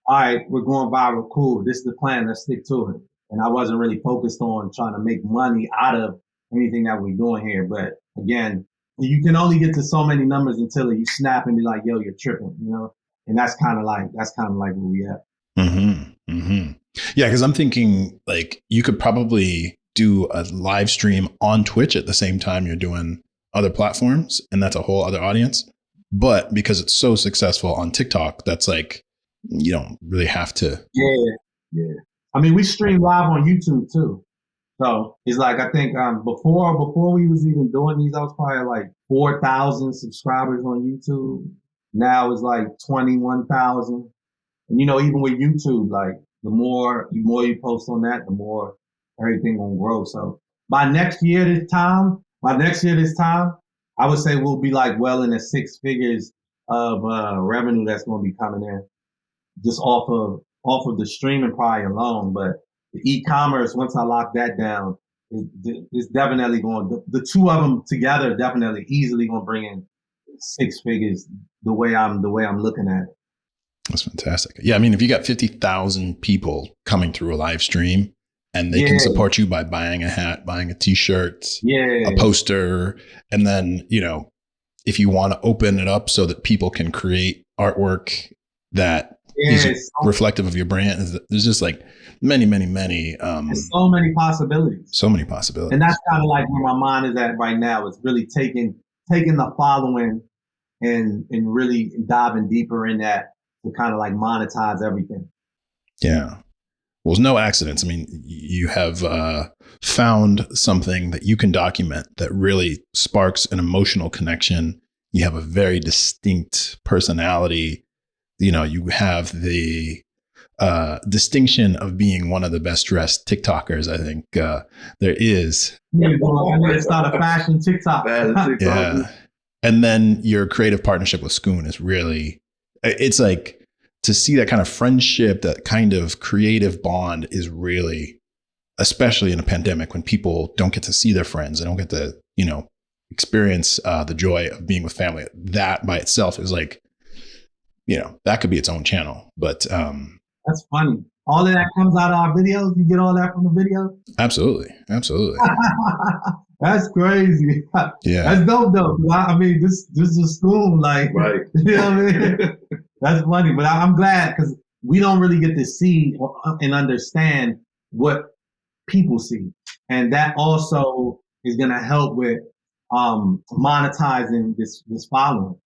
all right, we're going viral, cool. This is the plan, let's stick to it. And I wasn't really focused on trying to make money out of anything that we're doing here. But again, you can only get to so many numbers until you snap and be like, yo, you're tripping, you know? And that's kind of like where we at. Mm-hmm. Mm-hmm. Yeah, because I'm thinking like you could probably do a live stream on Twitch at the same time you're doing other platforms, and that's a whole other audience. But because it's so successful on TikTok, that's like you don't really have to. Yeah. I mean, we stream live on YouTube too. So it's like I think before we was even doing these, I was probably like 4,000 subscribers on YouTube. Now it's like 21,000. And you know, even with YouTube, like the more you post on that, the more everything gonna grow. So by next year this time, I would say we'll be like well in the six figures of revenue that's gonna be coming in just off of the streaming probably alone. But the e-commerce, once I lock that down, is definitely going. The two of them together definitely easily going to bring in six figures. The way I'm looking at it. That's fantastic. Yeah, I mean, if you got 50,000 people coming through a live stream, and they can support you by buying a hat, buying a T-shirt, a poster, and then if you want to open it up so that people can create artwork that is reflective of your brand. There's just like many. There's so many possibilities. And that's kind of like where my mind is at right now. It's really taking the following and really diving deeper in that to kind of like monetize everything. Yeah. Well, there's no accidents. I mean, you have found something that you can document that really sparks an emotional connection. You have a very distinct personality. You have the distinction of being one of the best dressed TikTokers. I think there is. Yeah, I need to start a fashion TikTok. Yeah. And then your creative partnership with Scoon is really, it's like to see that kind of friendship, that kind of creative bond is really, especially in a pandemic when people don't get to see their friends, they don't get to, experience the joy of being with family. That by itself is like, that could be its own channel. But that's funny. All of that comes out of our videos. You get all that from the videos? Absolutely. That's crazy. Yeah. That's dope though. I mean, this is school, like, right. You know what I mean? That's funny, but I'm glad because we don't really get to see and understand what people see. And that also is going to help with monetizing this following.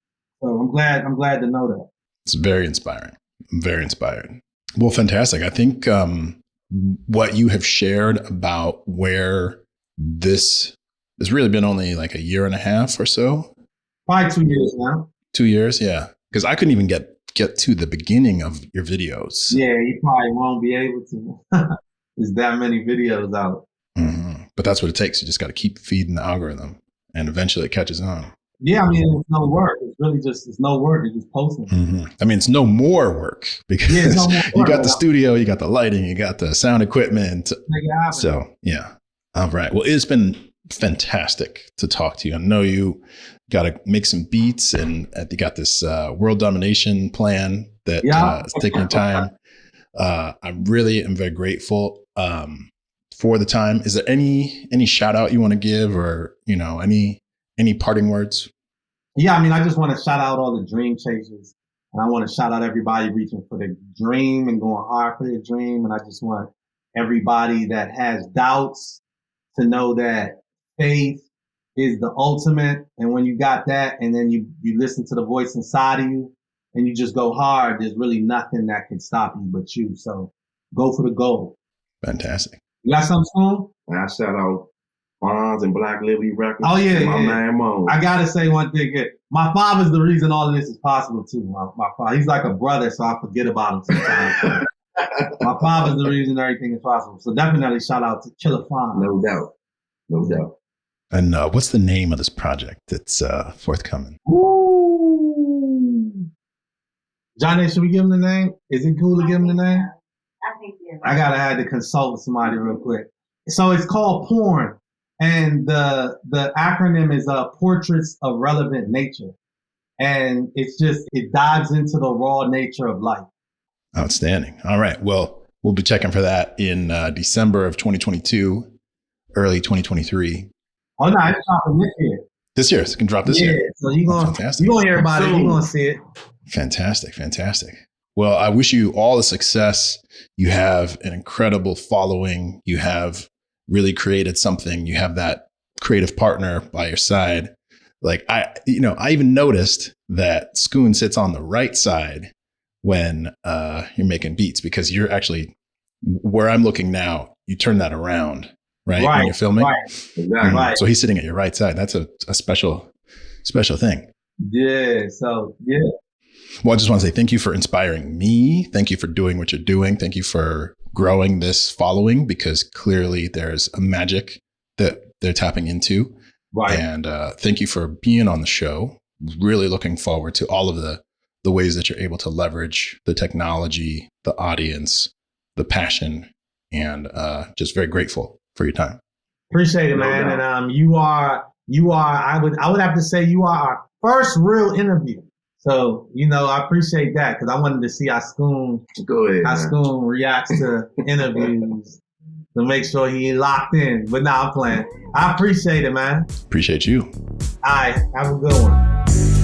So I'm glad to know that. It's very inspiring. I'm very inspired. Well, fantastic. I think what you have shared about where this has really been only like a year and a half or so. Probably 2 years now. 2 years, yeah. Because I couldn't even get to the beginning of your videos. Yeah, you probably won't be able to. There's that many videos out. Mm-hmm. But that's what it takes. You just got to keep feeding the algorithm, and eventually it catches on. Yeah, I mean, it's no work. It's really just, it's no work. It's just posting. Mm-hmm. I mean, it's no more work because no more work. You got the studio, you got the lighting, you got the sound equipment. So, yeah. All right. Well, it's been fantastic to talk to you. I know you got to make some beats, and you got this world domination plan that is taking your time. I really am very grateful for the time. Is there any shout out you want to give, or any parting words? Yeah, I mean, I just want to shout out all the dream chasers, and I want to shout out everybody reaching for their dream and going hard for their dream. And I just want everybody that has doubts to know that faith is the ultimate. And when you got that, and then you listen to the voice inside of you, and you just go hard, there's really nothing that can stop you but you. So go for the goal. Fantastic. You got something, Spoon? And I shout out Bonds and Black Liberty Records. Oh, yeah, my man Mone. I got to say one thing here. My father's the reason all of this is possible, too. My father, he's like a brother, so I forget about him sometimes. My father's the reason everything is possible. So definitely shout out to Killer Fawn. No doubt. No doubt. And what's the name of this project that's forthcoming? Ooh. Johnny, should we give him the name? Is it cool to give him the name? I think yeah. I gotta have to consult with somebody real quick. So it's called Porn, and the acronym is Portraits of Relevant Nature, and it dives into the raw nature of life. Outstanding. All right. Well, we'll be checking for that in December of 2022, early 2023. Oh no, it's dropping this year. This year, it's gonna drop this year. Yeah, so you're gonna hear about it. You're gonna see it. Fantastic, fantastic. Well, I wish you all the success. You have an incredible following. You have really created something. You have that creative partner by your side. Like I even noticed that Scoon sits on the right side when you're making beats, because you're actually where I'm looking now. You turn that around, right? When you're filming. Right. Exactly. Right. So he's sitting at your right side. That's a special thing. Yeah. So yeah. Well, I just want to say thank you for inspiring me. Thank you for doing what you're doing. Thank you for growing this following, because clearly there's a magic that they're tapping into. Right. And thank you for being on the show. Really looking forward to all of the ways that you're able to leverage the technology, the audience, the passion, and just very grateful for your time. Appreciate it, man. And you are, I would have to say you are our first real interview. So, I appreciate that, because I wanted to see how Scoon reacts to interviews to make sure he locked in. But now I'm playing. I appreciate it, man. Appreciate you. All right. Have a good one.